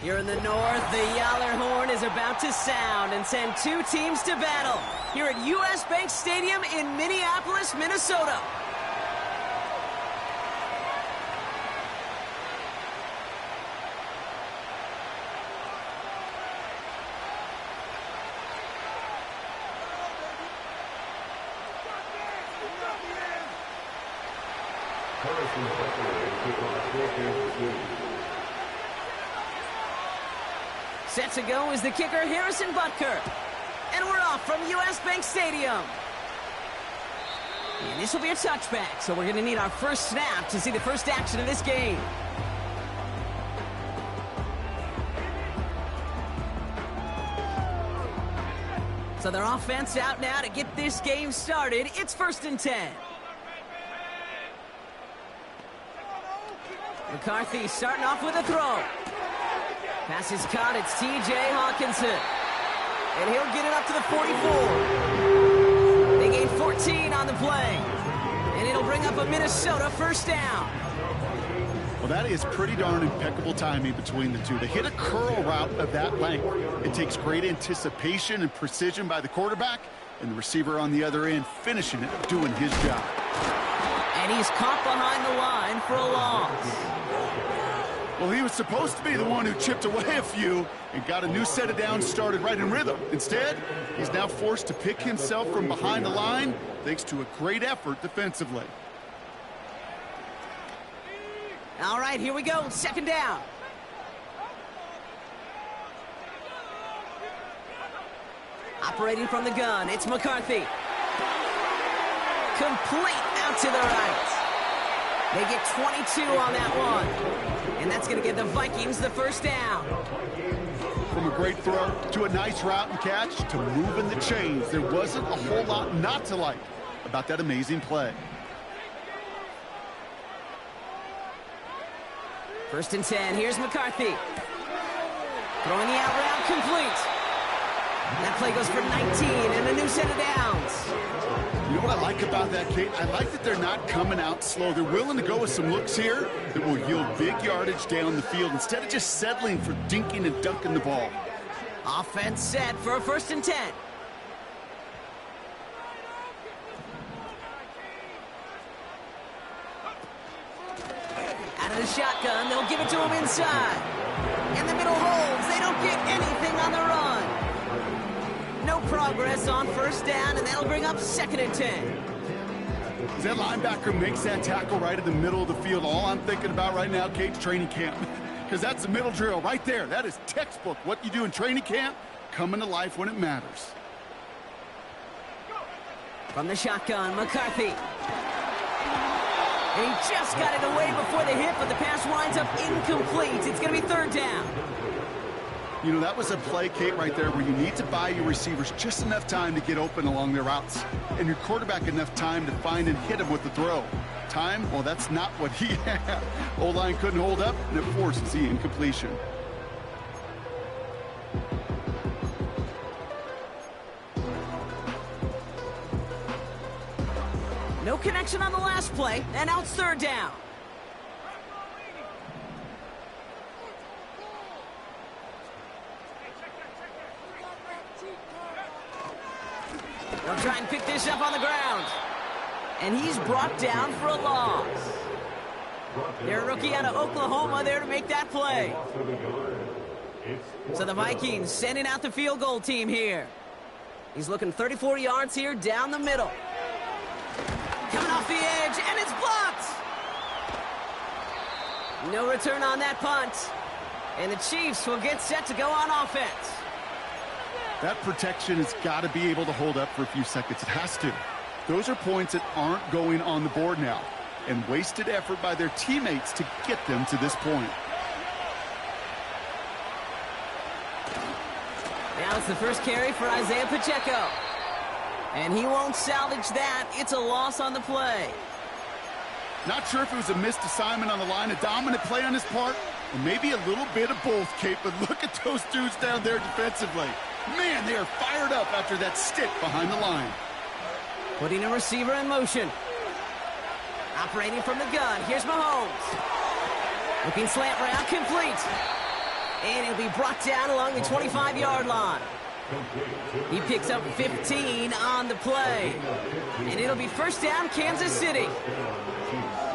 Here in the north, the Yaller horn is about to sound and send two teams to battle here at U.S. Bank Stadium in Minneapolis, Minnesota. Set to go is the kicker, Harrison Butker. And we're off from U.S. Bank Stadium. And this will be a touchback, so we're going to need our first snap to see the first action of this game. So their offense out now to get this game started. It's 1st and 10. McCarthy starting off with a throw. Pass is caught. It's T.J. Hawkinson. And he'll get it up to the 44. They gain 14 on the play. And it'll bring up a Minnesota first down. Well, that is pretty darn impeccable timing between the two. They hit a curl route of that length. It takes great anticipation and precision by the quarterback, and the receiver on the other end finishing it, doing his job. And he's caught behind the line for a loss. Well, he was supposed to be the one who chipped away a few and got a new set of downs started right in rhythm. Instead, he's now forced to pick himself from behind the line thanks to a great effort defensively. All right, here we go. 2nd down. Operating from the gun, it's McCarthy. Complete out to the right. They get 22 on that one. And that's going to give the Vikings the first down. From a great throw to a nice route and catch to moving the chains, there wasn't a whole lot not to like about that amazing play. 1st and 10. Here's McCarthy. Throwing the out route complete. That play goes for 19 and a new set of downs. You know what I like about that, Kate? I like that they're not coming out slow. They're willing to go with some looks here that will yield big yardage down the field instead of just settling for dinking and dunking the ball. Offense set for a 1st and 10. Out of the shotgun, they'll give it to him inside. And the middle holds. They don't get anything on the run. No progress on 1st down, and that'll bring up 2nd and 10. As that linebacker makes that tackle right in the middle of the field, all I'm thinking about right now, Kate's training camp. Because that's the middle drill right there. That is textbook. What you do in training camp, coming to life when it matters. From the shotgun, McCarthy. And he just got it away before the hit, but the pass winds up incomplete. It's going to be 3rd down. You know, that was a play, Kate, right there where you need to buy your receivers just enough time to get open along their routes. And your quarterback enough time to find and hit him with the throw. Time, well, that's not what he had. O-line couldn't hold up, and it forces the incompletion. No connection on the last play, and now it's 3rd down. They'll try and pick this up on the ground. And he's brought down for a loss. Their rookie out of Oklahoma there to make that play. So the Vikings sending out the field goal team here. He's looking 34 yards here down the middle. Coming off the edge, and it's blocked. No return on that punt. And the Chiefs will get set to go on offense. That protection has got to be able to hold up for a few seconds. It has to. Those are points that aren't going on the board now. And wasted effort by their teammates to get them to this point. Now it's the first carry for Isaiah Pacheco. And he won't salvage that. It's a loss on the play. Not sure if it was a missed assignment on the line, a dominant play on his part, or maybe a little bit of both, Kate. But look at those dudes down there defensively. Man, they are fired up after that stick behind the line. Putting a receiver in motion. Operating from the gun. Here's Mahomes. Looking slant route complete. And he'll be brought down along the 25-yard line. He picks up 15 on the play. And it'll be first down, Kansas City.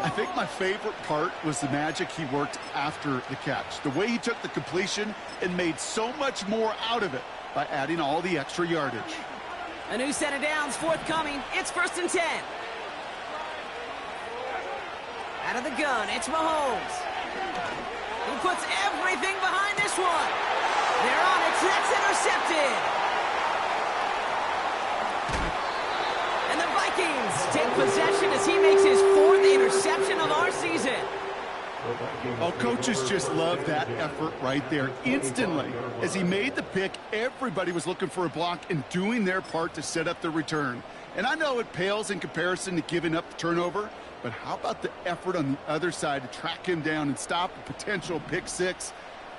I think my favorite part was the magic he worked after the catch. The way he took the completion and made so much more out of it by adding all the extra yardage. A new set of downs forthcoming. It's 1st and 10. Out of the gun, it's Mahomes. He puts everything behind this one. They're on it. That's intercepted. And the Vikings take possession as he makes his 4th interception of our season. Oh, coaches just love that effort right there. Instantly, as he made the pick, everybody was looking for a block and doing their part to set up the return. And I know it pales in comparison to giving up the turnover, but how about the effort on the other side to track him down and stop a potential pick six?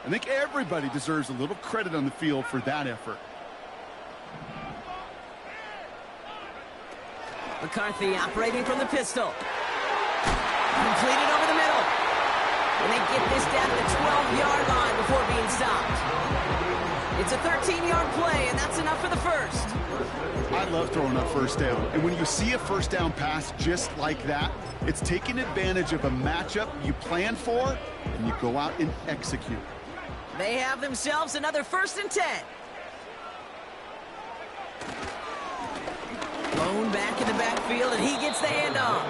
I think everybody deserves a little credit on the field for that effort. McCarthy operating from the pistol. Completed over the middle. And they get this down to the 12-yard line before being stopped. It's a 13-yard play, and that's enough for the first. I love throwing up first down. And when you see a first down pass just like that, it's taking advantage of a matchup you plan for, and you go out and execute. They have themselves another 1st and 10. Blown back in the backfield, and he gets the handoff.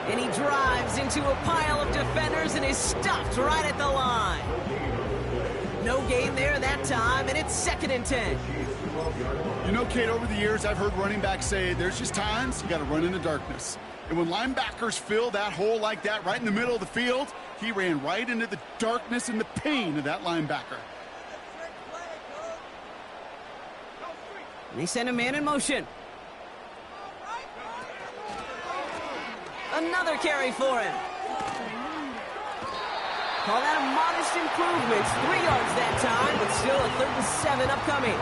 And he drives into a pile of defenders and is stopped right at the line. No gain there that time, and it's 2nd and 10. You know, Kate, over the years, I've heard running backs say there's just times you got to run in the darkness. And when linebackers fill that hole like that right in the middle of the field, he ran right into the darkness and the pain of that linebacker. And they send a man in motion. Another carry for him. Call that a modest improvement. 3 yards that time, but still a 3rd and 7 upcoming.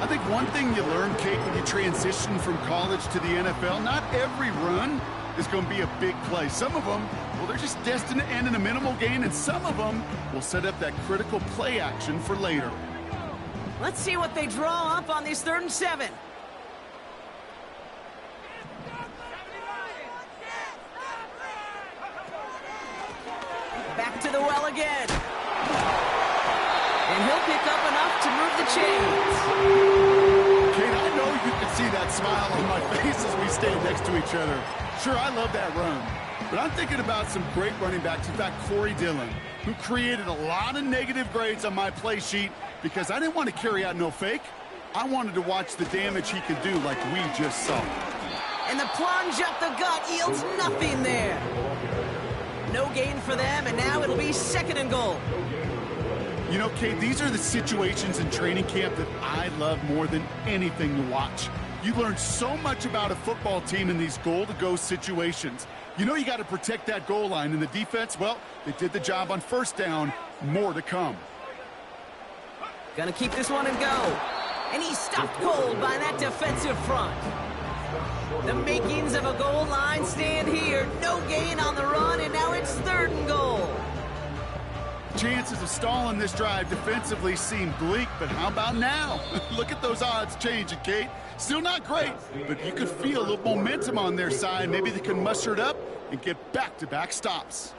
I think one thing you learn, Kate, when you transition from college to the NFL, not every run is going to be a big play. Some of them, well, they're just destined to end in a minimal gain, and some of them will set up that critical play action for later. Let's see what they draw up on this 3rd and 7. Back to the well again. And he'll pick up enough to move the chains. Kate, I know you can see that smile on my face as we stand next to each other. Sure, I love that run. But I'm thinking about some great running backs. In fact, Corey Dillon, who created a lot of negative grades on my play sheet because I didn't want to carry out no fake. I wanted to watch the damage he could do like we just saw. And the plunge up the gut yields nothing there. No gain for them, and now it'll be 2nd and goal. You know, Kate, these are the situations in training camp that I love more than anything to watch. You learn so much about a football team in these goal-to-go situations. You know you got to protect that goal line, and the defense, well, they did the job on 1st down. More to come. Gonna keep this one and go. And he's stopped cold by that defensive front. The makings of a goal line stand here. No gain on the run, and now it's 3rd and goal. Chances of stalling this drive defensively seem bleak, but how about now? Look at those odds changing, Kate. Still not great, but you could feel a little momentum on their side. Maybe they can muster it up and get back-to-back stops.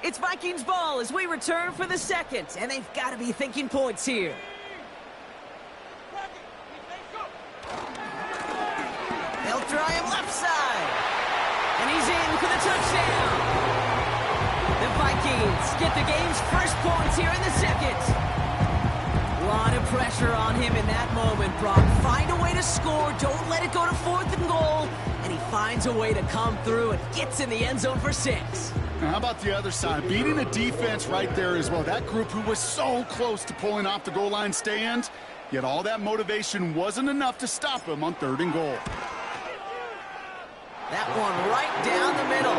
It's Vikings ball as we return for the 2nd, and they've got to be thinking points here. They'll try him left side, and he's in for the touchdown. The Vikings get the game's first points here in the 2nd. A lot of pressure on him in that moment, Brock. Find a way to score, don't let it go to 4th and goal, and he finds a way to come through and gets in the end zone for 6. Now, how about the other side? Beating the defense right there as well. That group who was so close to pulling off the goal line stand, yet all that motivation wasn't enough to stop him on 3rd and goal. That one right down the middle.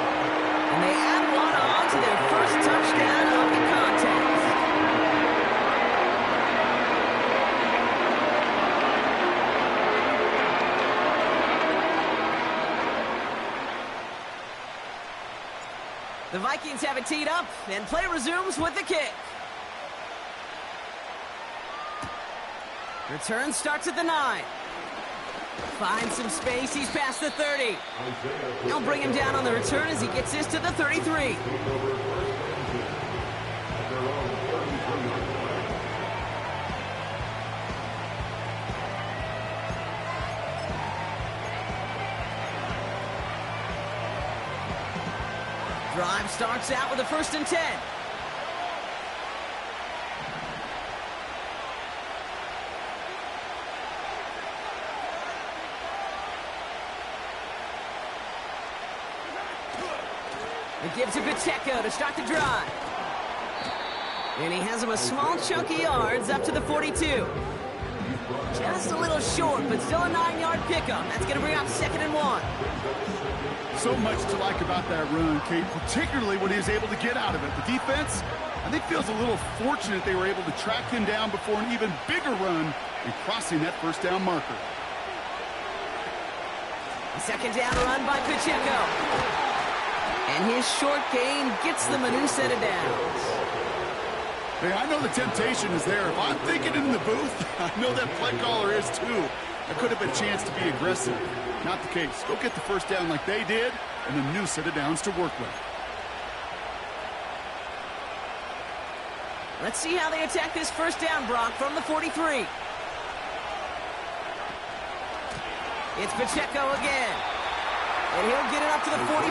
Vikings have it teed up, and play resumes with the kick. Return starts at the 9. Finds some space, he's past the 30. They'll bring him down on the return as he gets this to the 33. Drive starts out with a 1st and 10. It gives to Pacheco to start the drive. And he has him a small chunk of yards up to the 42. Just a little short, but still a 9-yard pickup. That's going to bring up 2nd and 1. So much to like about that run, Kate, particularly when he was able to get out of it. The defense, I think, feels a little fortunate they were able to track him down before an even bigger run and crossing that 1st down marker. The 2nd down run by Pacheco. And his short gain gets them a new set of downs. Hey, I know the temptation is there. If I'm thinking in the booth, I know that play caller is too. That could have been a chance to be aggressive. Not the case. Go get the 1st down like they did, and a new set of downs to work with. Let's see how they attack this 1st down, Brock, from the 43. It's Pacheco again. And he'll get it up to the 44.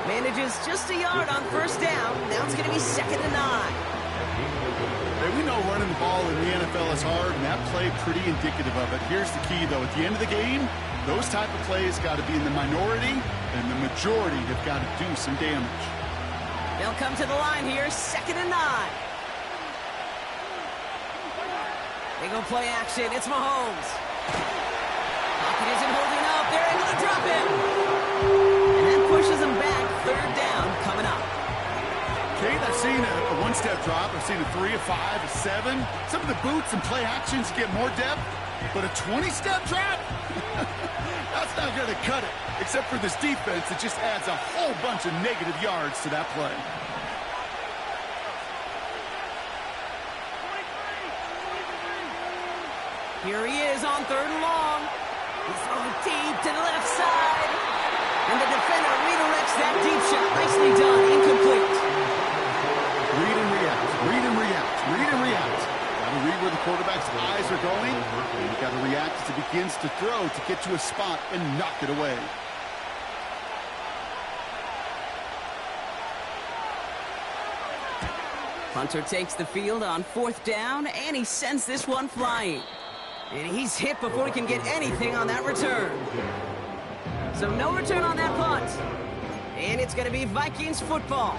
Manages just a yard on 1st down. Now it's going to be 2nd and 9. Hey, we know running the ball in the NFL is hard, and that play pretty indicative of it. Here's the key, though. At the end of the game, those type of plays got to be in the minority, and the majority have got to do some damage. They'll come to the line here, 2nd and 9. They go play action. It's Mahomes. Pocket isn't holding up. They're able to drop him. And that pushes him back. 3rd down coming up. Kate, I've seen a 1-step drop. I've seen a 3, a 5, a 7. Some of the boots and play actions get more depth, but a 20-step drop? That's not going to cut it, except for this defense that just adds a whole bunch of negative yards to that play. Here he is on 3rd and long. He's throwing deep to the left side. And the defender redirects that deep shot. Nicely done. Incomplete. Read and react. Read and react. Read and react. Got to read where the quarterback's eyes are going. And you got to react as he begins to throw to get to a spot and knock it away. Hunter takes the field on 4th down, and he sends this one flying. And he's hit before he can get anything on that return. So no return on that punt. And it's going to be Vikings football.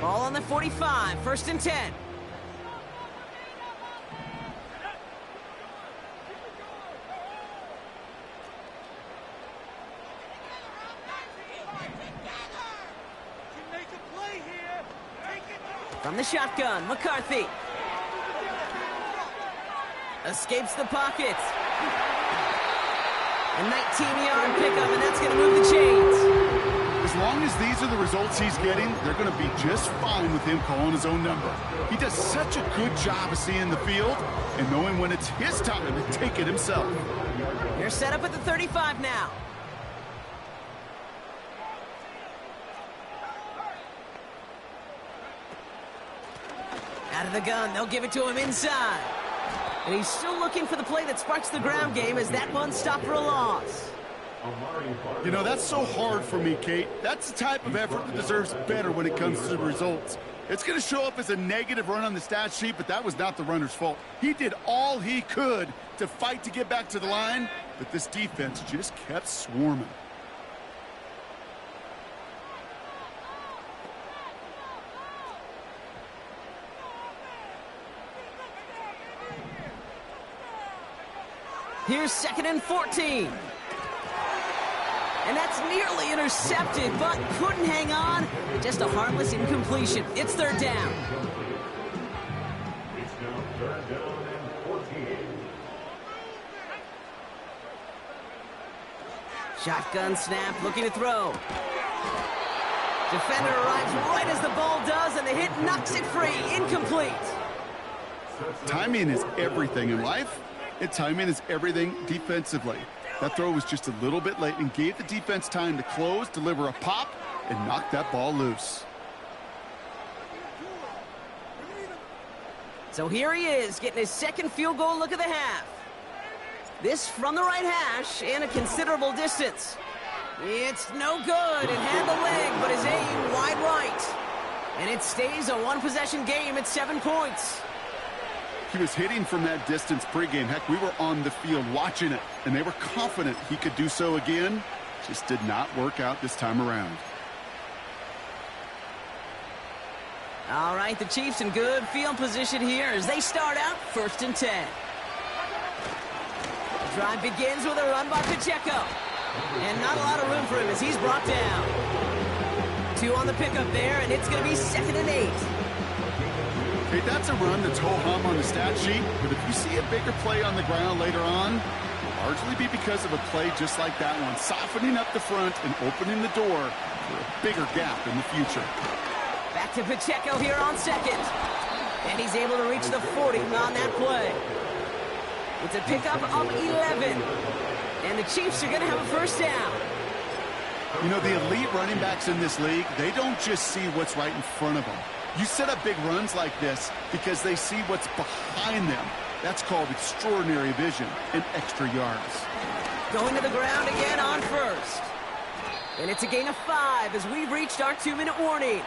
Ball on the 45, 1st and 10. From the shotgun, McCarthy. Escapes the pocket. A 19-yard pickup, and that's going to move the chains. As long as these are the results he's getting, they're going to be just fine with him calling his own number. He does such a good job of seeing the field and knowing when it's his time to take it himself. They're set up at the 35 now. Out of the gun, they'll give it to him inside. And he's still looking for the play that sparks the ground game as that one stopped for a loss. You know, that's so hard for me, Kate. That's the type of effort that deserves better when it comes to the results. It's going to show up as a negative run on the stat sheet, but that was not the runner's fault. He did all he could to fight to get back to the line, but this defense just kept swarming. Here's 2nd and 14. And that's nearly intercepted, but couldn't hang on. Just a harmless incompletion. It's 3rd down. It's now 3rd down. Shotgun snap, looking to throw. Defender arrives right as the ball does, and the hit knocks it free. Incomplete. Timing is everything in life, and timing is everything defensively. That throw was just a little bit late and gave the defense time to close, deliver a pop, and knock that ball loose. So here he is, getting his second field goal look of the half. This from the right hash and a considerable distance. It's no good. It had the leg, but his aim wide right. And it stays a one-possession game at 7 points. He was hitting from that distance pregame. Heck, we were on the field watching it, and they were confident he could do so again. Just did not work out this time around. All right, the Chiefs in good field position here as they start out 1st and 10. The drive begins with a run by Pacheco. And not a lot of room for him as he's brought down. 2 on the pickup there, and it's going to be 2nd and 8. Hey, that's a run that's ho-hum on the stat sheet, but if you see a bigger play on the ground later on, it'll largely be because of a play just like that one, softening up the front and opening the door for a bigger gap in the future. Back to Pacheco here on 2nd. And he's able to reach the 40 on that play. It's a pickup of 11. And the Chiefs are going to have a 1st down. You know, the elite running backs in this league, they don't just see what's right in front of them. You set up big runs like this because they see what's behind them. That's called extraordinary vision and extra yards. Going to the ground again on 1st. And it's a gain of 5 as we've reached our 2-minute warning.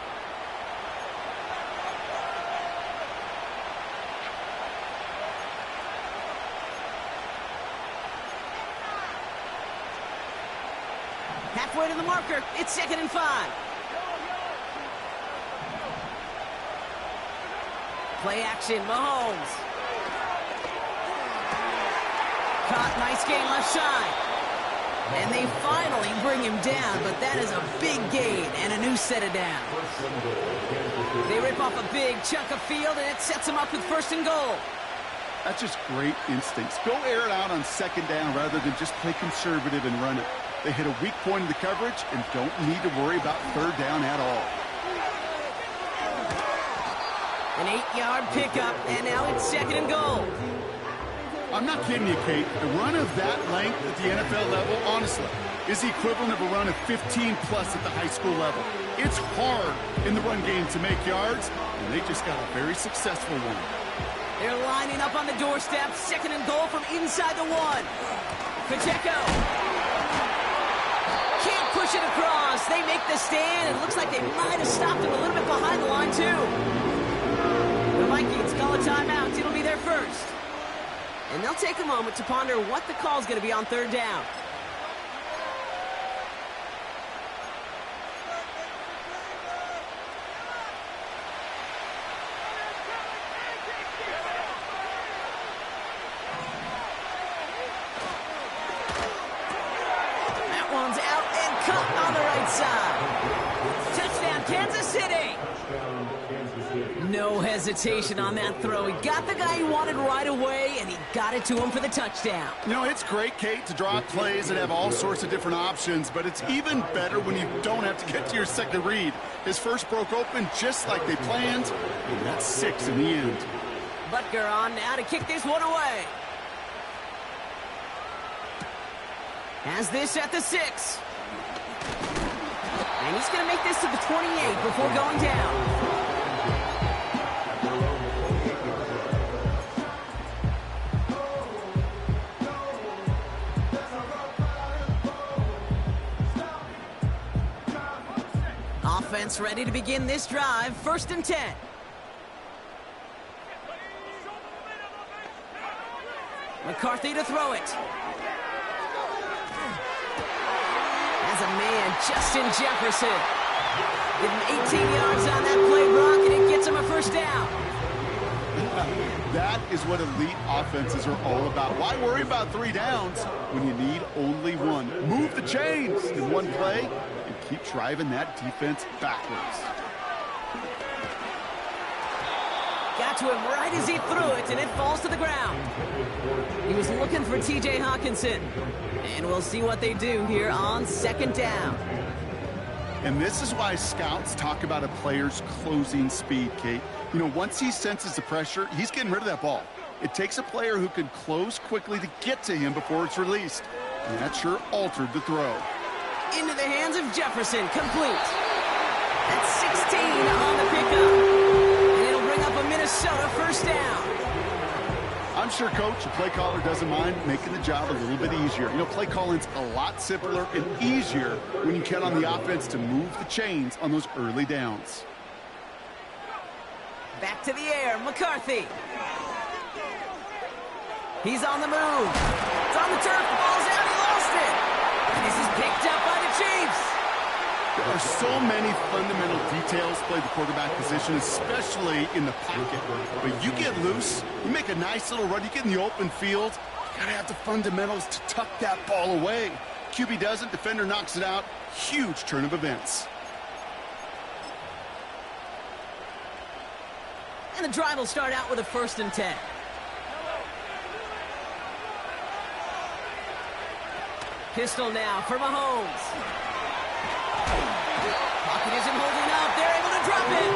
Halfway to the marker, it's 2nd and 5. Play action, Mahomes. Caught, nice gain left side. And they finally bring him down, but that is a big gain and a new set of downs. They rip off a big chunk of field, and it sets them up with 1st and goal. That's just great instincts. Go air it out on 2nd down rather than just play conservative and run it. They hit a weak point in the coverage and don't need to worry about 3rd down at all. An 8-yard pickup, and now it's 2nd and goal. I'm not kidding you, Kate. A run of that length at the NFL level, honestly, is the equivalent of a run of 15-plus at the high school level. It's hard in the run game to make yards, and they just got a very successful one. They're lining up on the doorstep. 2nd and goal from inside the 1. Pacheco. Can't push it across. They make the stand. It looks like they might have stopped him a little bit behind the line, too. The Vikings call a timeout. It'll be their 1st. And they'll take a moment to ponder what the call is going to be on 3rd down. That one's out and cut on the right side. Touchdown, Kansas City. No hesitation on that throw. He got the guy he wanted right away, and he got it to him for the touchdown. You know, it's great, Kate, to draw up plays and have all sorts of different options, but it's even better when you don't have to get to your second read. His first broke open just like they planned, and that's 6 in the end. Butker on now to kick this one away. Has this at the 6. And he's going to make this to the 28 before going down. Offense ready to begin this drive. 1st and 10. McCarthy to throw it. As a man, Justin Jefferson. Give him 18 yards on that play, Brock, and it gets him a 1st down. That is what elite offenses are all about. Why worry about 3 downs when you need only 1? Move the chains in one play and keep driving that defense backwards. Got to him right as he threw it, and it falls to the ground. He was looking for T.J. Hawkinson. And we'll see what they do here on second down. And this is why scouts talk about a player's closing speed, Kate. You know, once he senses the pressure, he's getting rid of that ball. It takes a player who can close quickly to get to him before it's released. And that sure altered the throw. Into the hands of Jefferson, complete. That's 16 on the pickup. And it'll bring up a Minnesota first down. I'm sure, Coach, the play caller doesn't mind making the job a little bit easier. You know, play calling's a lot simpler and easier when you count on the offense to move the chains on those early downs. Back to the air, McCarthy. He's on the move. It's on the turf, the ball's out, he lost it. And this is picked up by the Chiefs. There are so many fundamental details play the quarterback position, especially in the pocket. But you get loose, you make a nice little run, you get in the open field, you gotta have the fundamentals to tuck that ball away. QB doesn't, defender knocks it out. Huge turn of events. And the drive will start out with a 1st and 10. Pistol now for Mahomes. Pocket isn't holding up. They're able to drop it.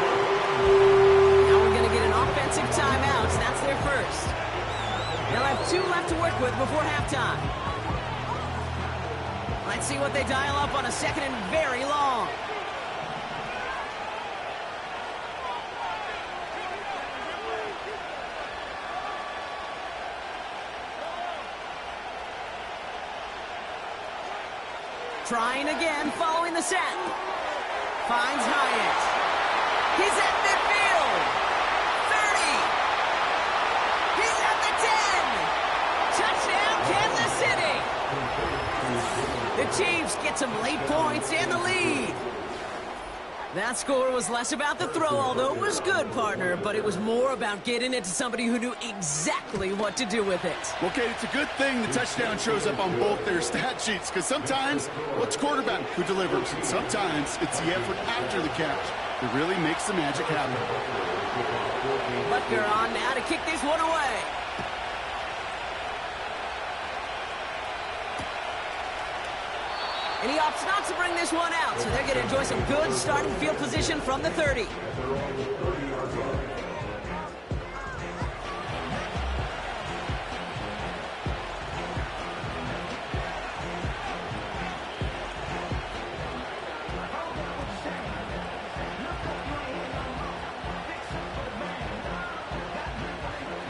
Now we're going to get an offensive timeout. That's their first. They'll have 2 left to work with before halftime. Let's see what they dial up on a 2nd and very long. Trying again, following the set. Finds Hyatt. He's at midfield. 30. He's at the 10. Touchdown, Kansas City. The Chiefs get some late points and the lead. That score was less about the throw, although it was good, partner, but it was more about getting it to somebody who knew exactly what to do with it. Okay, it's a good thing the touchdown shows up on both their stat sheets, because sometimes it's quarterback who delivers, and sometimes it's the effort after the catch that really makes the magic happen. Butker on now to kick this one away. And he opts not to bring this one out, so they're going to enjoy some good starting field position from the 30.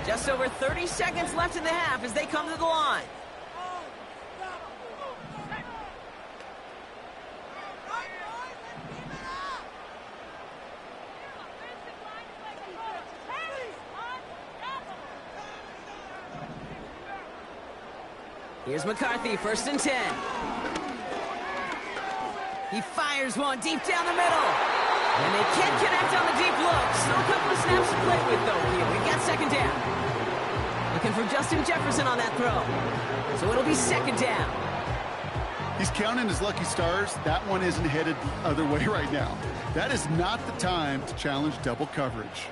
Just over 30 seconds left in the half as they come to the line. Here's McCarthy, 1st and 10. He fires one deep down the middle. And they can't connect on the deep look. Still a couple of snaps to play with, though, here. We've got 2nd down. Looking for Justin Jefferson on that throw. So it'll be 2nd down. He's counting his lucky stars. That one isn't headed the other way right now. That is not the time to challenge double coverage.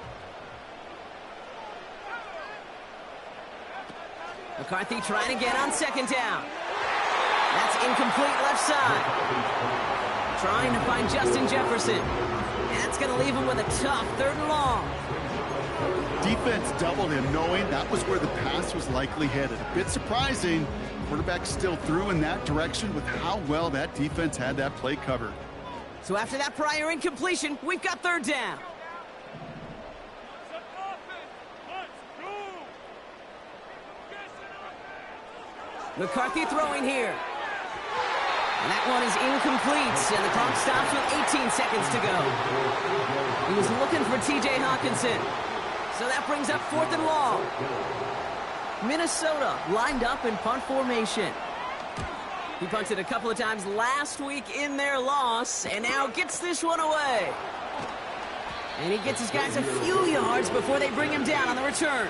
McCarthy trying to get on 2nd down. That's incomplete left side. Trying to find Justin Jefferson. That's going to leave him with a tough 3rd and long. Defense doubled him, knowing that was where the pass was likely headed. A bit surprising. Quarterback still threw in that direction with how well that defense had that play covered. So after that prior incompletion, we've got 3rd down. McCarthy throwing here. And that one is incomplete, and the clock stops with 18 seconds to go. He was looking for T.J. Hawkinson. So that brings up 4th and long. Minnesota lined up in punt formation. He punted a couple of times last week in their loss, and now gets this one away. And he gets his guys a few yards before they bring him down on the return.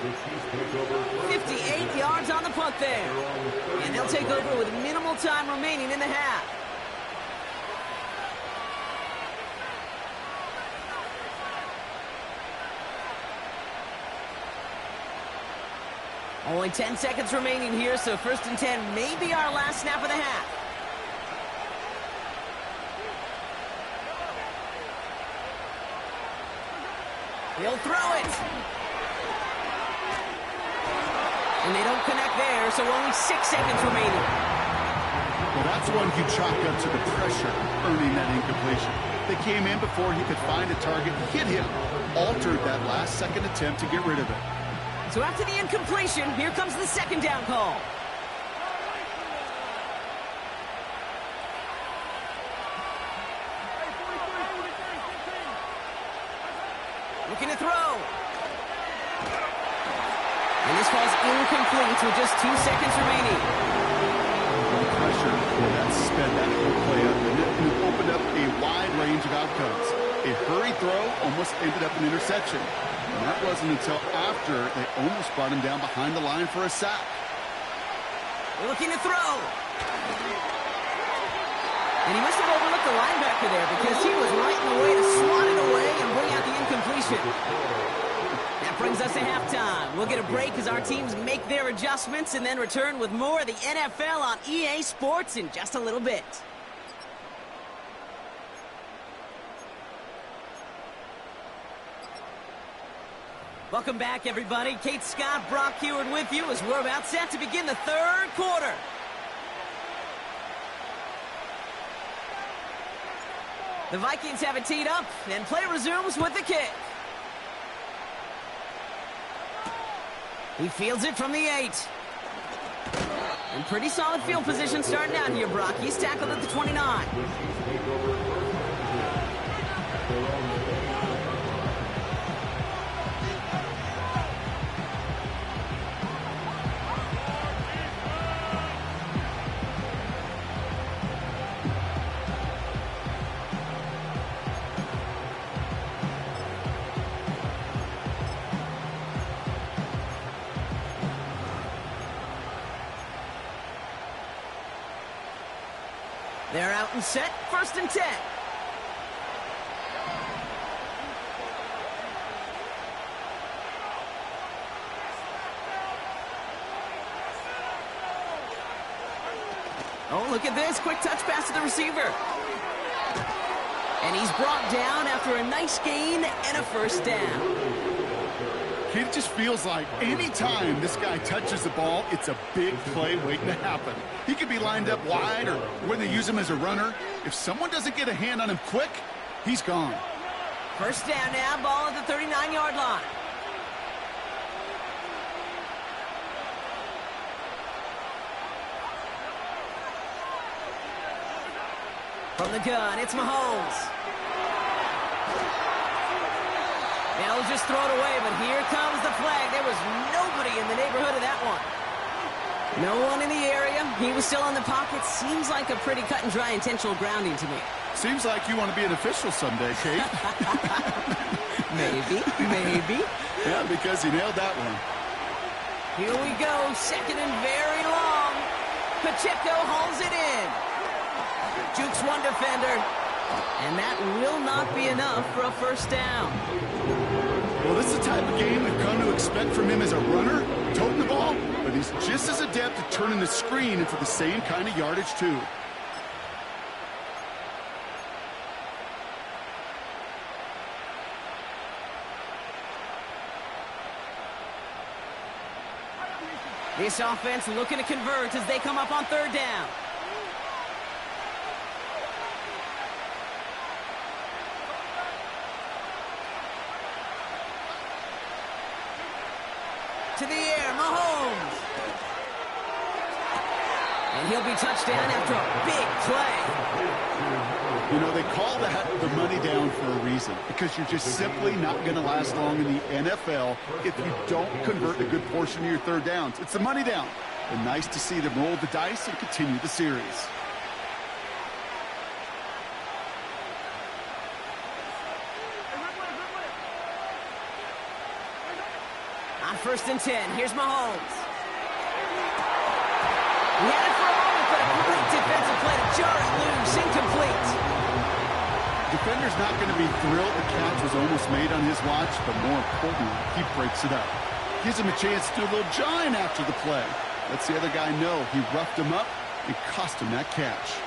58 yards on the punt there. And they'll take over with minimal time remaining in the half. Only 10 seconds remaining here, so 1st and 10 may be our last snap of the half. He'll throw it. And they don't connect there, so only 6 seconds remaining. Well, that's one you chalk up to the pressure, earning that incompletion. They came in before he could find a target, hit him, altered that last second attempt to get rid of it. So after the incompletion, here comes the 2nd down call. Looking to throw. And this falls incomplete with just 2 seconds remaining. The pressure, that sped that whole play up, and it opened up a wide range of outcomes. A hurried throw almost ended up an interception. And that wasn't until after they almost brought him down behind the line for a sack. Looking to throw. And he must have overlooked the linebacker there because he was right in the way to swat it away and bring out the incompletion. That brings us to halftime. We'll get a break as our teams make their adjustments and then return with more of the NFL on EA Sports in just a little bit. Welcome back, everybody. Kate Scott, Brock Heward with you as we're about set to begin the 3rd quarter. The Vikings have it teed up, and play resumes with the kick. He fields it from the 8. And pretty solid field position starting out here, Brock. He's tackled at the 29. They're out and set, 1st and 10. Oh, look at this. Quick touch pass to the receiver. And he's brought down after a nice gain and a 1st down. It just feels like any time this guy touches the ball, it's a big play waiting to happen. He could be lined up wide or when they use him as a runner. If someone doesn't get a hand on him quick, he's gone. 1st down now, ball at the 39-yard line. From the gun, it's Mahomes. They'll just throw it away, but here comes the flag. There was nobody in the neighborhood of that one. No one in the area. He was still in the pocket. Seems like a pretty cut and dry intentional grounding to me. Seems like you want to be an official someday, Kate. Maybe. Yeah, because he nailed that one. Here we go. 2nd and very long. Pacheco hauls it in. Jukes one defender. And that will not be enough for a 1st down. Well, this is the type of game we've come to expect from him as a runner, toting the ball, but he's just as adept at turning the screen into the same kind of yardage, too. This offense looking to convert as they come up on 3rd down. To the air, Mahomes. And he'll be touched down after a big play. You know, they call that the money down for a reason, because you're just simply not going to last long in the NFL if you don't convert a good portion of your 3rd downs. It's the money down. And nice to see them roll the dice and continue the series. On 1st and 10, here's Mahomes. He had it for a moment, but a great defensive play to jar it loose, incomplete. Defender's not going to be thrilled the catch was almost made on his watch, but more importantly, he breaks it up. Gives him a chance to do a little jawing after the play. Lets the other guy know he roughed him up and cost him that catch.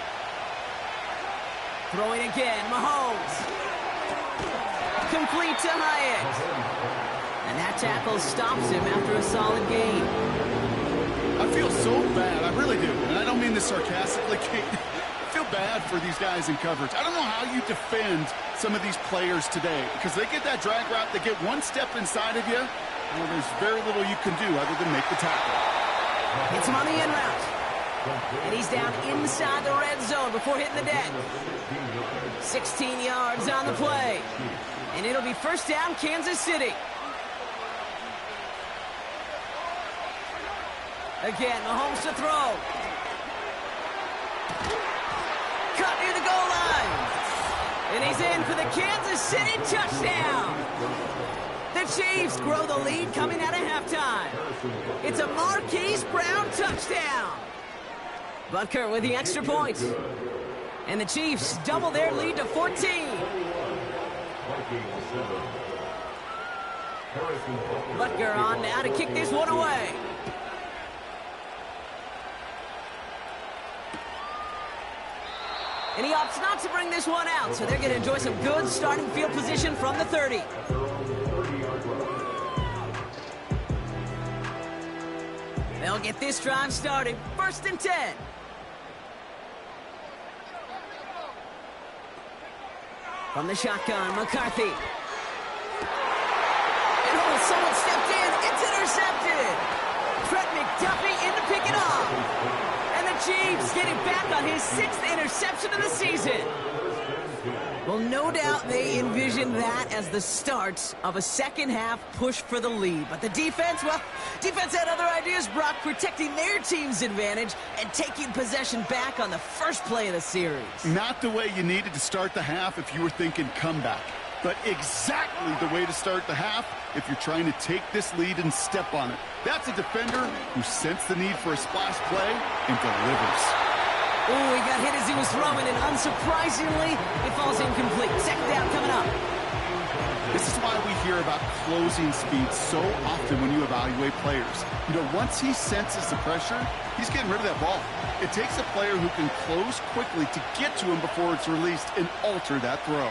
Throwing again, Mahomes. Complete to Hyatt. And that tackle stops him after a solid gain. I feel so bad, I really do. And I don't mean this sarcastically, Kate. I feel bad for these guys in coverage. I don't know how you defend some of these players today, because they get that drag route, they get one step inside of you, well, there's very little you can do other than make the tackle. Hits him on the in route. And he's down inside the red zone before hitting the deck. 16 yards on the play. And it'll be first down, Kansas City. Again, Mahomes to throw. Cut near the goal line. And he's in for the Kansas City touchdown. The Chiefs grow the lead coming out of halftime. It's a Marquise Brown touchdown. Butker with the extra point. And the Chiefs double their lead to 14. Butker on now to kick this one away. And he opts not to bring this one out, so they're going to enjoy some good starting field position from the 30. They'll get this drive started. 1st and 10. From the shotgun, McCarthy. And someone stepped in. It's intercepted. Trent McDuffie in to pick it off. And the Chiefs getting back on his 6th interception of the season. Well, no doubt they envisioned that as the start of a second-half push for the lead. But the defense, well, defense had other ideas, Brock, protecting their team's advantage and taking possession back on the first play of the series. Not the way you needed to start the half if you were thinking comeback, but exactly the way to start the half if you're trying to take this lead and step on it. That's a defender who sensed the need for a splash play and delivers. Oh, he got hit as he was throwing, and unsurprisingly, it falls incomplete. 2nd down coming up. This is why we hear about closing speed so often when you evaluate players. You know, once he senses the pressure, he's getting rid of that ball. It takes a player who can close quickly to get to him before it's released and alter that throw.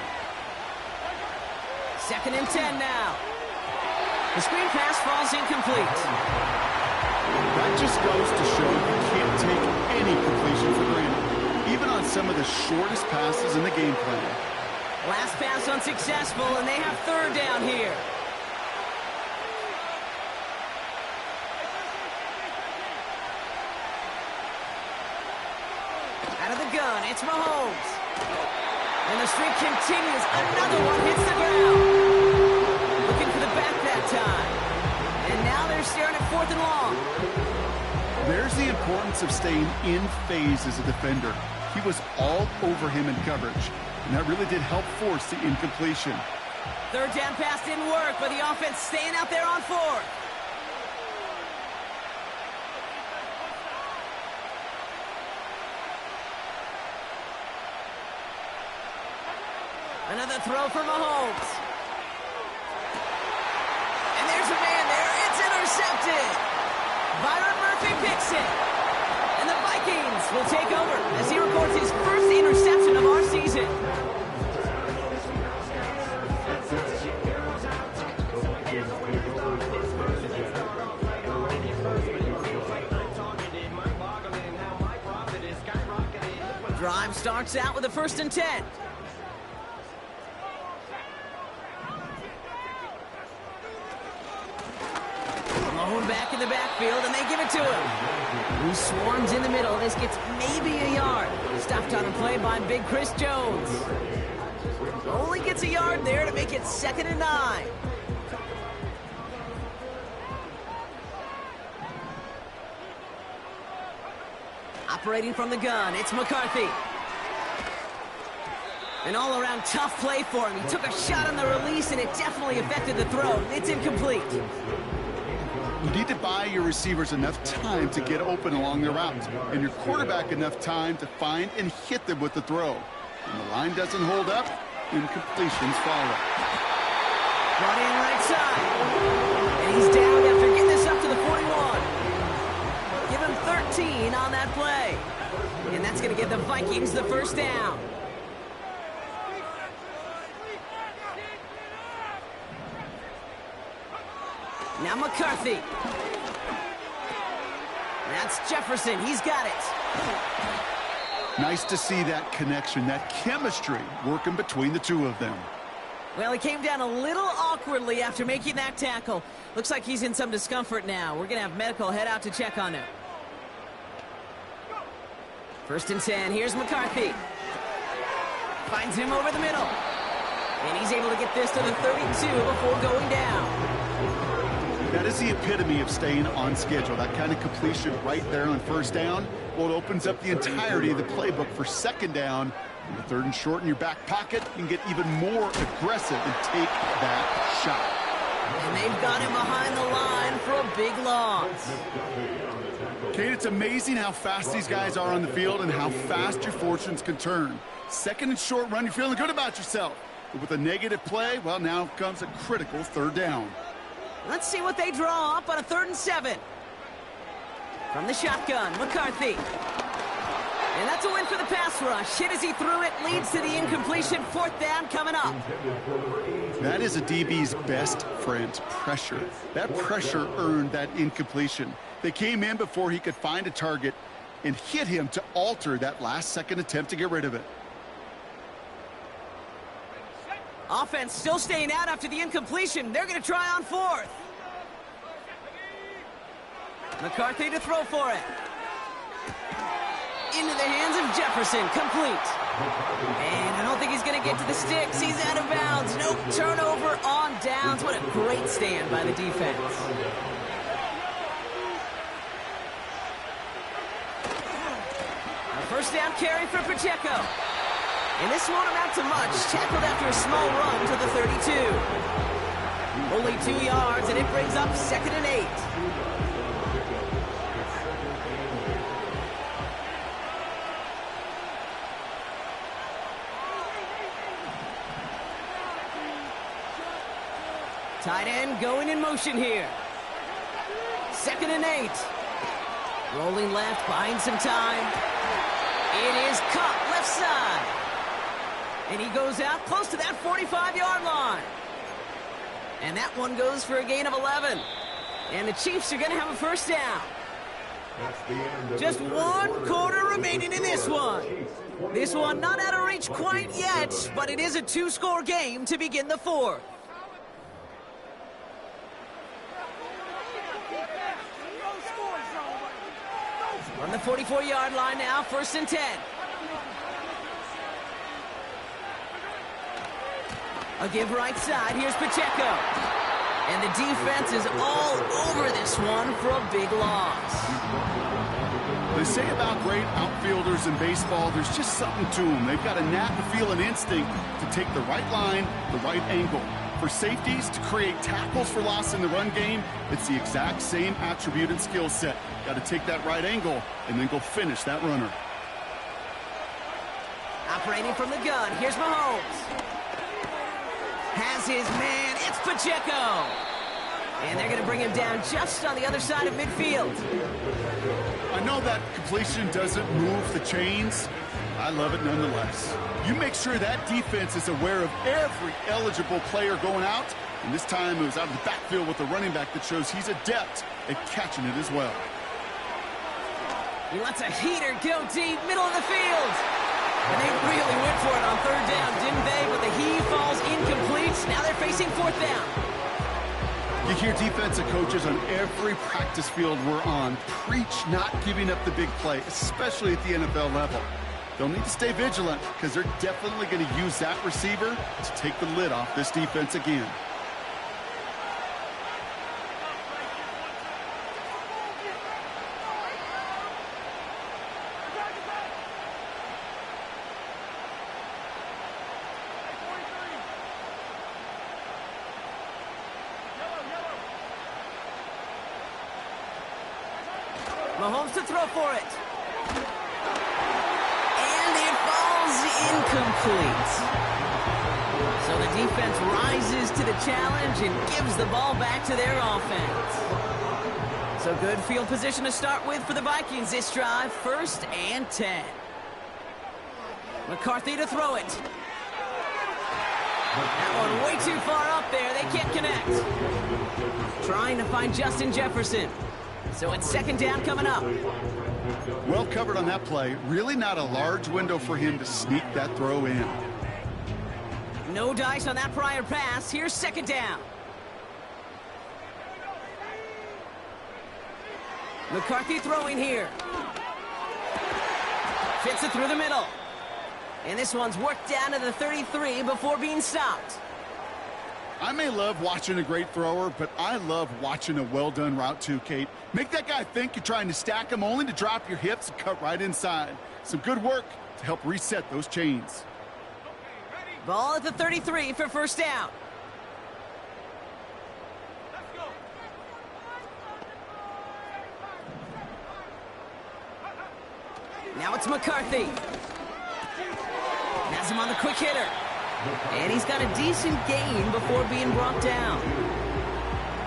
2nd and 10 now. The screen pass falls incomplete. That just goes to show you can't take any completion for granted, even on some of the shortest passes in the game plan. Last pass unsuccessful, and they have 3rd down here. Out of the gun, it's Mahomes. And the streak continues. Another one hits the ground. Looking for the back that time. And now they're staring at 4th and long. There's the importance of staying in phase as a defender. He was all over him in coverage, and that really did help force the incompletion. 3rd down pass didn't work, but the offense staying out there on 4th. Another throw for Mahomes. And there's a man there. It's intercepted. Byron Murphy picks it. And the Vikings will take over as he records his 1st interception of our season. Drive starts out with a 1st and 10. Malone back in the backfield, and they give it to him. He swarms in the middle. This gets maybe a yard. Stopped on the play by big Chris Jones. Only gets a yard there to make it 2nd and 9. Operating from the gun, it's McCarthy. An all-around tough play for him. He took a shot on the release, and it definitely affected the throw. It's incomplete. You need to buy your receivers enough time to get open along their routes, and your quarterback enough time to find and hit them with the throw. When the line doesn't hold up, incompletions follow. Brought in right side. And he's down after getting 14 on that play. And that's going to give the Vikings the first down. Now McCarthy. That's Jefferson. He's got it. Nice to see that connection, that chemistry working between the two of them. Well, he came down a little awkwardly after making that tackle. Looks like he's in some discomfort now. We're going to have medical head out to check on him. 1st and 10. Here's McCarthy. Finds him over the middle. And he's able to get this to the 32 before going down. That is the epitome of staying on schedule. That kind of completion right there on 1st down. Well, it opens up the entirety of the playbook for 2nd down. And the 3rd and short in your back pocket, you can get even more aggressive and take that shot. And they've got him behind the line for a big loss. Kate, it's amazing how fast these guys are on the field and how fast your fortunes can turn. 2nd and short run, you're feeling good about yourself. But with a negative play, well, now comes a critical 3rd down. Let's see what they draw up on a 3rd and 7. From the shotgun, McCarthy. And that's a win for the pass rush. Hit as he threw it, leads to the incompletion. 4th down coming up. That is a DB's best friend, pressure. That pressure earned that incompletion. They came in before he could find a target and hit him to alter that last-second attempt to get rid of it. Offense still staying out after the incompletion. They're going to try on 4th. McCarthy to throw for it. Into the hands of Jefferson, complete. And I don't think he's going to get to the sticks. He's out of bounds. No turnover on downs. What a great stand by the defense. A 1st down carry for Pacheco. And this won't amount to much. Tackled after a small run to the 32. Only 2 yards, and it brings up 2nd and 8. Tight end going in motion here. 2nd and 8. Rolling left, buying some time. It is caught left side. And he goes out close to that 45-yard line. And that one goes for a gain of 11. And the Chiefs are going to have a 1st down. Just 1 quarter remaining in this one. This one not out of reach quite yet, but it is a 2-score game to begin the 4th. On the 44-yard line now, 1st and 10. A give right side. Here's Pacheco. And the defense is all over this one for a big loss. They say about great outfielders in baseball, there's just something to them. They've got a knack, a feel, and instinct to take the right line, the right angle. For safeties, to create tackles for loss in the run game, it's the exact same attribute and skill set. Got to take that right angle and then go finish that runner. Operating from the gun, here's Mahomes. Has his man, it's Pacheco. And they're going to bring him down just on the other side of midfield. I know that completion doesn't move the chains. I love it nonetheless. You make sure that defense is aware of every eligible player going out. And this time it was out of the backfield with a running back that shows he's adept at catching it as well. He lets a heater go deep, middle of the field. And they really went for it on 3rd down, didn't they? But the heave falls incomplete. Now they're facing 4th down. You hear defensive coaches on every practice field we're on preach not giving up the big play, especially at the NFL level. They'll need to stay vigilant because they're definitely going to use that receiver to take the lid off this defense again. Mahomes to throw for it. And it falls incomplete. So the defense rises to the challenge and gives the ball back to their offense. So good field position to start with for the Vikings this drive. 1st and 10. McCarthy to throw it. That one way too far up there. They can't connect. Trying to find Justin Jefferson. So it's 2nd down coming up. Well covered on that play. Really not a large window for him to sneak that throw in. No dice on that prior pass. Here's 2nd down. McCarthy throwing here. Fits it through the middle. And this one's worked down to the 33 before being stopped. I may love watching a great thrower, but I love watching a well-done route too, Kate. Make that guy think you're trying to stack him only to drop your hips and cut right inside. Some good work to help reset those chains. Ball at the 33 for 1st down. Now it's McCarthy. Has him on the quick hitter. And he's got a decent gain before being brought down.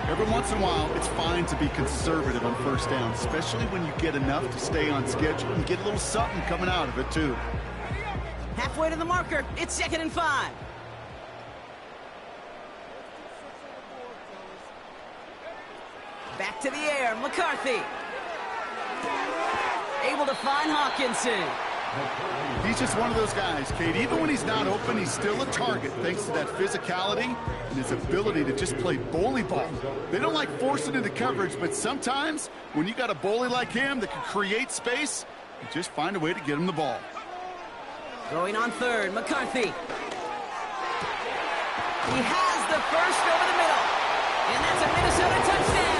Every once in a while, it's fine to be conservative on 1st down, especially when you get enough to stay on schedule and get a little something coming out of it, too. Halfway to the marker. It's 2nd and 5. Back to the air. McCarthy. Able to find Hawkinson. He's just one of those guys, Kate. Even when he's not open, he's still a target thanks to that physicality and his ability to just play bully ball. They don't like forcing into coverage, but sometimes when you got a bully like him that can create space, you just find a way to get him the ball. Going on 3rd, McCarthy. He has the 1st over the middle. And that's a Minnesota touchdown.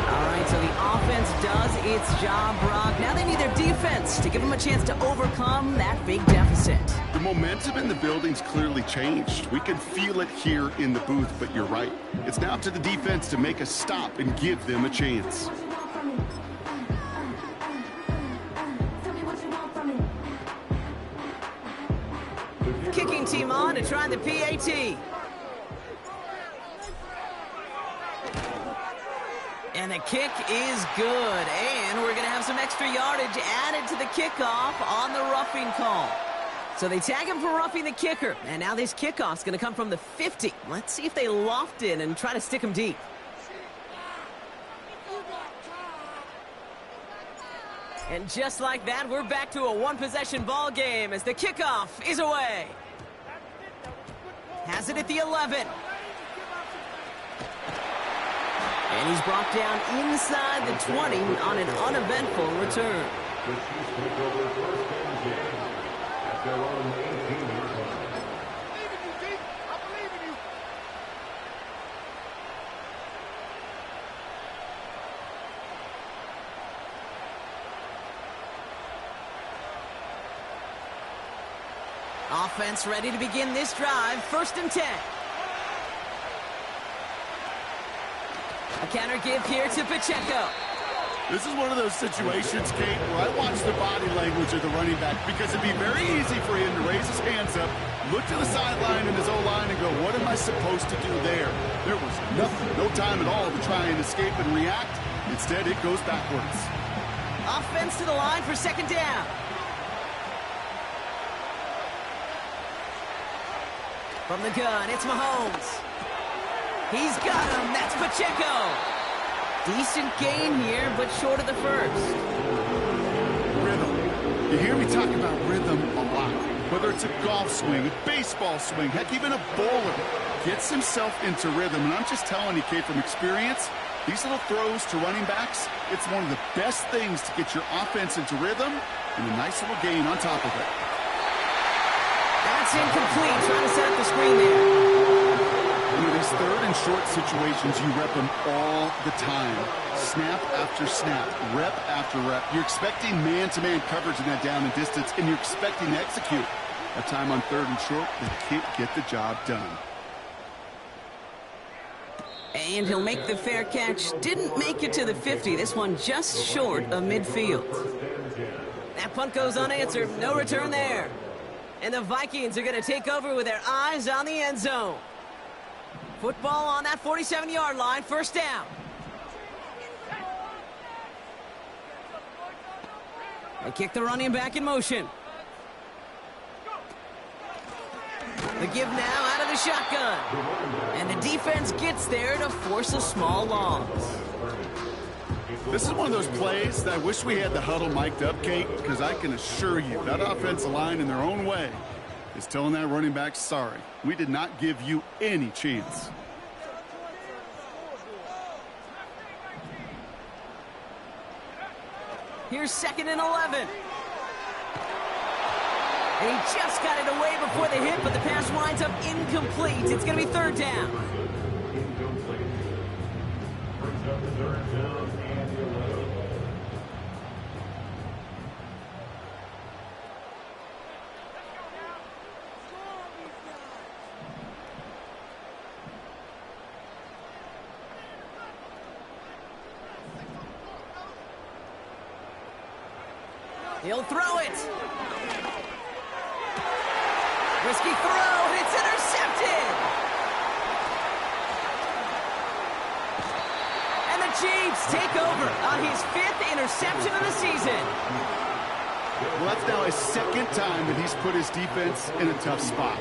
All right, so the offense does its job, Brock. Now they need their defense to give them a chance to overcome that big deficit. The momentum in the building's clearly changed. We can feel it here in the booth, but you're right. It's now up to the defense to make a stop and give them a chance. Kicking team on to try the PAT. And the kick is good. And we're going to have some extra yardage added to the kickoff on the roughing call. So they tag him for roughing the kicker. And now this kickoff's going to come from the 50. Let's see if they loft in and try to stick him deep. And just like that, we're back to a one-possession ball game as the kickoff is away. Has it at the 11. And he's brought down inside the 20 on an uneventful return. Offense ready to begin this drive. 1st and 10. A counter give here to Pacheco. This is one of those situations, Kate, where I watch the body language of the running back because it'd be very easy for him to raise his hands up, look to the sideline in his O-line and go, what am I supposed to do there? There was nothing, no time at all to try and escape and react. Instead, it goes backwards. Offense to the line for 2nd down. From the gun, it's Mahomes. He's got him. That's Pacheco. Decent gain here, but short of the 1st. Rhythm. You hear me talk about rhythm a lot. Whether it's a golf swing, a baseball swing, heck, even a bowler gets himself into rhythm. And I'm just telling you, Kate, from experience, these little throws to running backs, it's one of the best things to get your offense into rhythm and a nice little gain on top of it. That's incomplete. Trying to set up the screen there. You know, these 3rd and short situations, you rep them all the time. Snap after snap, rep after rep. You're expecting man-to-man coverage in that down and distance, and you're expecting to execute. A time on 3rd and short, they can't get the job done. And he'll make the fair catch. Didn't make it to the 50. This one just short of midfield. That punt goes unanswered. No return there. And the Vikings are going to take over with their eyes on the end zone. Football on that 47-yard line. 1st down. They kick the running back in motion. The give now out of the shotgun. And the defense gets there to force a small loss. This is one of those plays that I wish we had the huddle mic'd up, Kate, because I can assure you that offensive line in their own way is telling that running back, sorry, we did not give you any chance. Here's 2nd and 11. And he just got it away before the hit, but the pass winds up incomplete. It's going to be 3rd down. He'll throw it. Risky throw, and it's intercepted. And the Chiefs take over on his 5th interception of the season. Well, that's now his 2nd time that he's put his defense in a tough spot.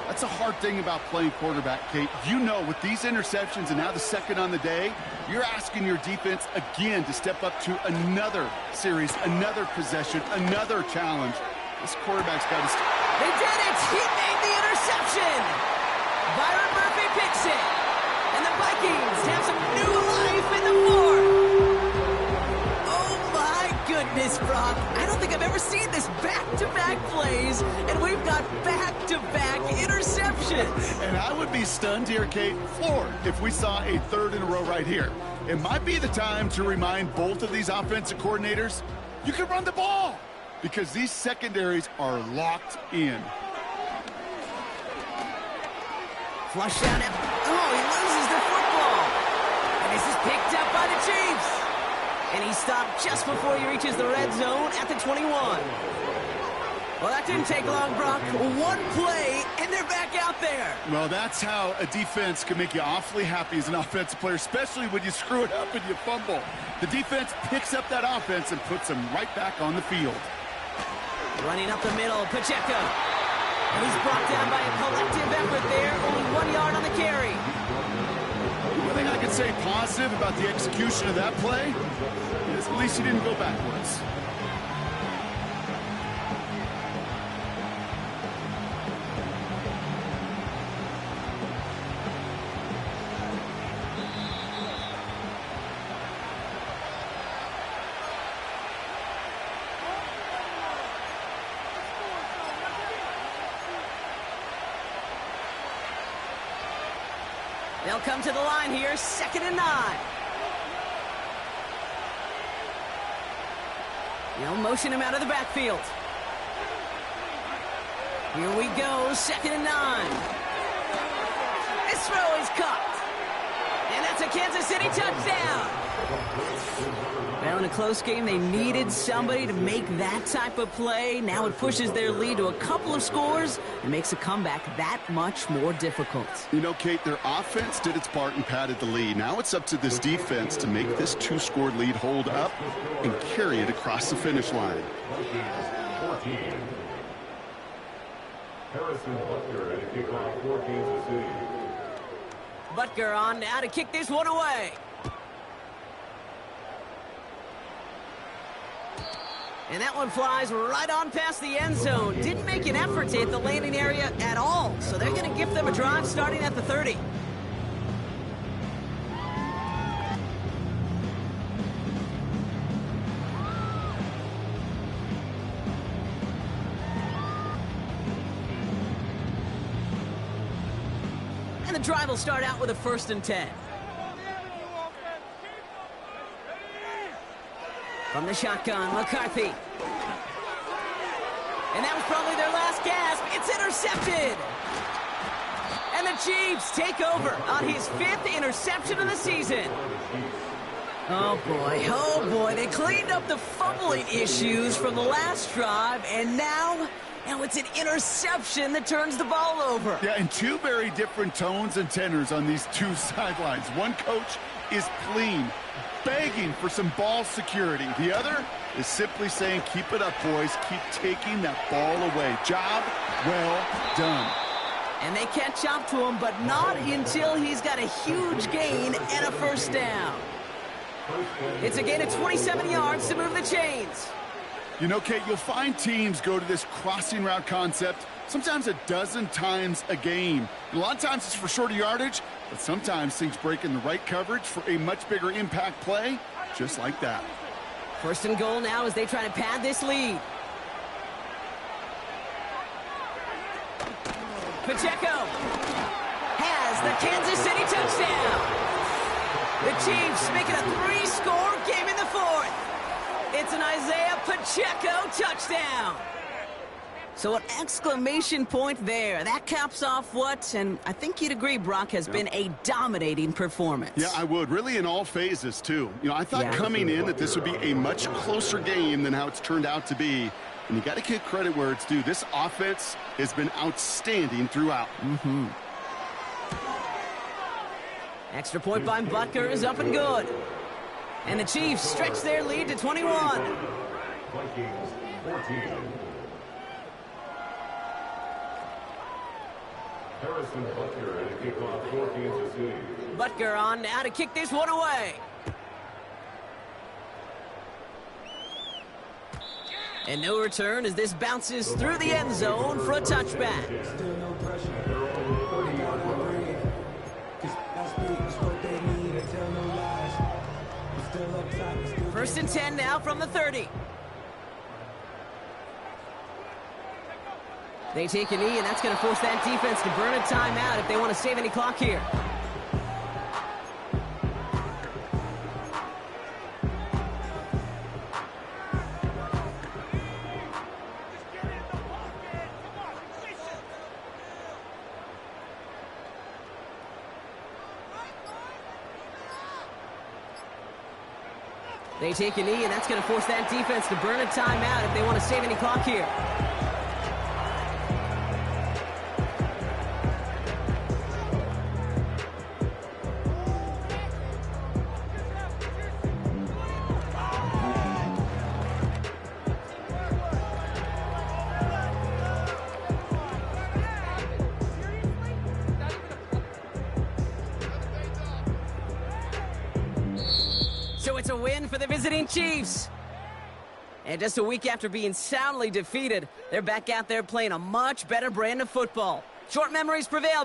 That's a hard thing about playing quarterback, Kate. You know, with these interceptions and now the 2nd on the day, you're asking your defense again to step up to another series, another possession, another challenge. This quarterback's got to... They did it! He made the interception! Byron Murphy picks it. And the Vikings have some new life in the 4th. Oh my goodness, Brock. I don't think I've ever seen this back-to-back plays, and we've got back-to-back interceptions. And I would be stunned here, Kate, floored, if we saw a 3rd in a row right here. It might be the time to remind both of these offensive coordinators, you can run the ball, because these secondaries are locked in. Flush down it. Oh, he loses the football. And this is picked up by the Chiefs. And he stopped just before he reaches the red zone at the 21. Well, that didn't take long, Brock. One play, and they're back out there. Well, that's how a defense can make you awfully happy as an offensive player, especially when you screw it up and you fumble. The defense picks up that offense and puts them right back on the field. Running up the middle, Pacheco. And he's brought down by a collective effort there. Only 1 yard on the carry. One thing I can say positive about the execution of that play is at least he didn't go backwards. They'll come to the line here, 2nd and 9. They'll motion him out of the backfield. Here we go, 2nd and 9. This throw is caught. And that's a Kansas City touchdown. Well, in a close game, they needed somebody to make that type of play. Now it pushes their lead to a couple of scores and makes a comeback that much more difficult. You know, Kate, their offense did its part and padded the lead. Now it's up to this defense to make this 2-score lead hold up and carry it across the finish line. Harrison Butker at a kickoff for Kansas City. Butker on now to kick this one away. And that one flies right on past the end zone. Didn't make an effort to hit the landing area at all. So they're going to give them a drive starting at the 30. And the drive will start out with a 1st and 10. From the shotgun, McCarthy. And that was probably their last gasp. It's intercepted. And the Chiefs take over on his 5th interception of the season. Oh boy, they cleaned up the fumbling issues from the last drive, and now it's an interception that turns the ball over. Yeah, and 2 very different tones and tenors on these 2 sidelines. One coach is clean, begging for some ball security. The other is simply saying, keep it up, boys. Keep taking that ball away. Job well done. And they catch up to him, but not until he's got a huge gain and a first down. It's a gain of 27 yards to move the chains. You know, Kate, you'll find teams go to this crossing route concept sometimes a dozen times a game. A lot of times it's for shorter yardage, but sometimes things break in the right coverage for a much bigger impact play, just like that. First and goal now as they try to pad this lead. Pacheco has the Kansas City touchdown. The Chiefs make it a 3-score game in the fourth. It's an Isaiah Pacheco touchdown. So an exclamation point there. That caps off what, and I think you'd agree, Brock, has been a dominating performance. Yeah, I would. Really in all phases, too. You know, I thought coming in that this would be a much closer game than how it's turned out to be. And you got to give credit where it's due. This offense has been outstanding throughout. Extra point by Butker is up and good. And the Chiefs stretch their lead to 21. Vikings 14. Harrison Butker at a kickoff for Kansas City. Butker on now to kick this one away. And no return as this bounces through the end zone for a touchback. First and 10 now from the 30. They take a knee, and that's going to force that defense to burn a timeout if they want to save any clock here. They take a knee, and that's going to force that defense to burn a timeout if they want to save any clock here. So it's a win for the visiting Chiefs. And just a week after being soundly defeated, they're back out there playing a much better brand of football. Short memories prevail.